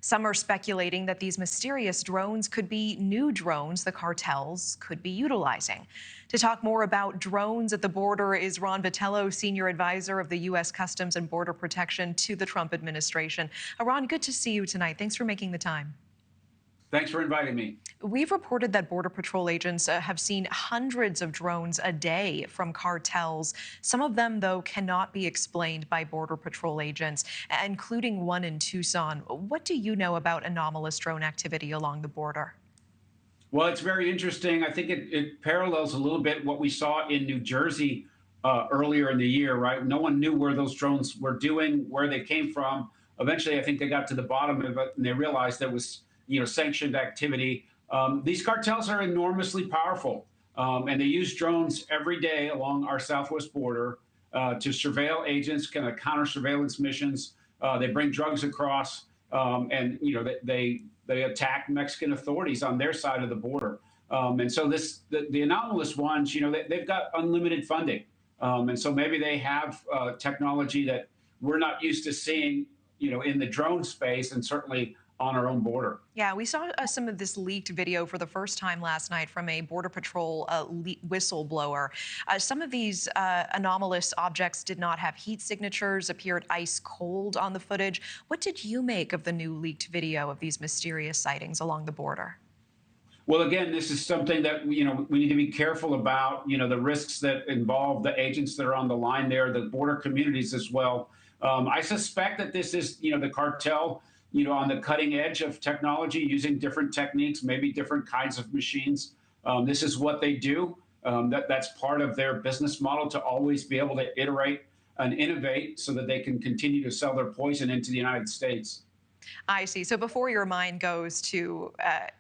Some are speculating that these mysterious drones could be new drones the cartels could be utilizing. To talk more about drones at the border is Ron Vitiello, Senior Advisor of the U.S. Customs and Border Protection to the Trump administration. Ron, good to see you tonight. Thanks for making the time. Thanks for inviting me. We've reported that Border Patrol agents have seen hundreds of drones a day from cartels. Some of them, though, cannot be explained by Border Patrol agents, including one in Tucson. What do you know about anomalous drone activity along the border? Well, it's very interesting. I think it parallels a little bit what we saw in New Jersey earlier in the year, right? No one knew where those drones were doing, where they came from. Eventually, I think they got to the bottom of it and they realized there was sanctioned activity. These cartels are enormously powerful, and they use drones every day along our southwest border to surveil agents, kind of counter surveillance missions. They bring drugs across, and they attack Mexican authorities on their side of the border. And so the anomalous ones, they've got unlimited funding, and so maybe they have technology that we're not used to seeing, in the drone space, and certainly on our own border. Yeah, we saw some of this leaked video for the first time last night from a Border Patrol whistleblower. Some of these anomalous objects did not have heat signatures, appeared ice cold on the footage. What did you make of the new leaked video of these mysterious sightings along the border? Well, again, this is something that we need to be careful about. The risks that involve the agents that are on the line there, the border communities as well. I suspect that this is, the cartel, on the cutting edge of technology, using different techniques, maybe different kinds of machines. This is what they do. That's part of their business model, to always be able to iterate and innovate so that they can continue to sell their poison into the United States. I see. So before your mind goes to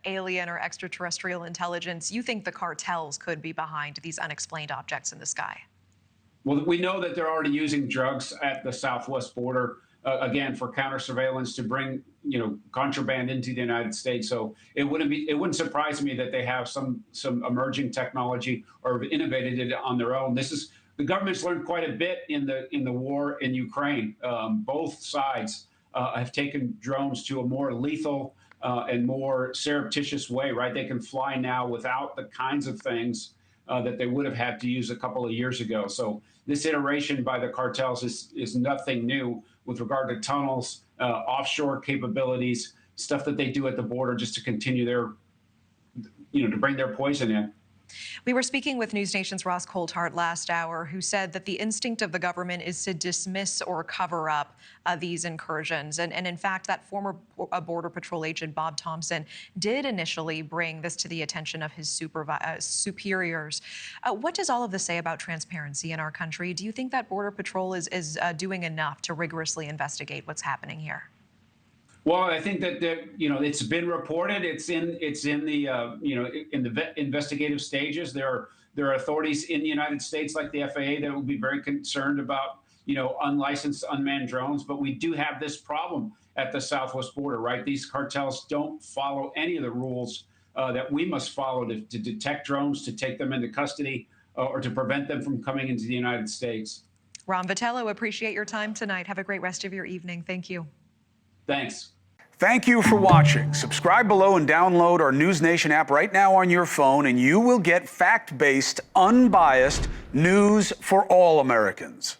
alien or extraterrestrial intelligence, you think the cartels could be behind these unexplained objects in the sky? Well, we know that they're already using drugs at the southwest border, again, for counter surveillance, to bring contraband into the United States. So it wouldn't surprise me that they have some emerging technology or innovated it on their own. The government's learned quite a bit in the war in Ukraine. Both sides have taken drones to a more lethal and more surreptitious way, right? They can fly now without the kinds of things that they would have had to use a couple of years ago. So this iteration by the cartels is nothing new with regard to tunnels, offshore capabilities, stuff that they do at the border just to continue to bring their poison in. We were speaking with NewsNation's Ross Coulthart last hour, who said that the instinct of the government is to dismiss or cover up these incursions. And in fact, that former Border Patrol agent, Bob Thompson, did initially bring this to the attention of his superiors. What does all of this say about transparency in our country? Do you think that Border Patrol is doing enough to rigorously investigate what's happening here? Well, I think that it's been reported. It's in the in the investigative stages. There are authorities in the United States, like the FAA, that will be very concerned about unlicensed unmanned drones. But we do have this problem at the southwest border, right? These cartels don't follow any of the rules that we must follow to detect drones, to take them into custody, or to prevent them from coming into the United States. Ron Vitiello, appreciate your time tonight. Have a great rest of your evening. Thank you. Thanks. Thank you for watching. Subscribe below and download our NewsNation app right now on your phone, and you will get fact-based, unbiased news for all Americans.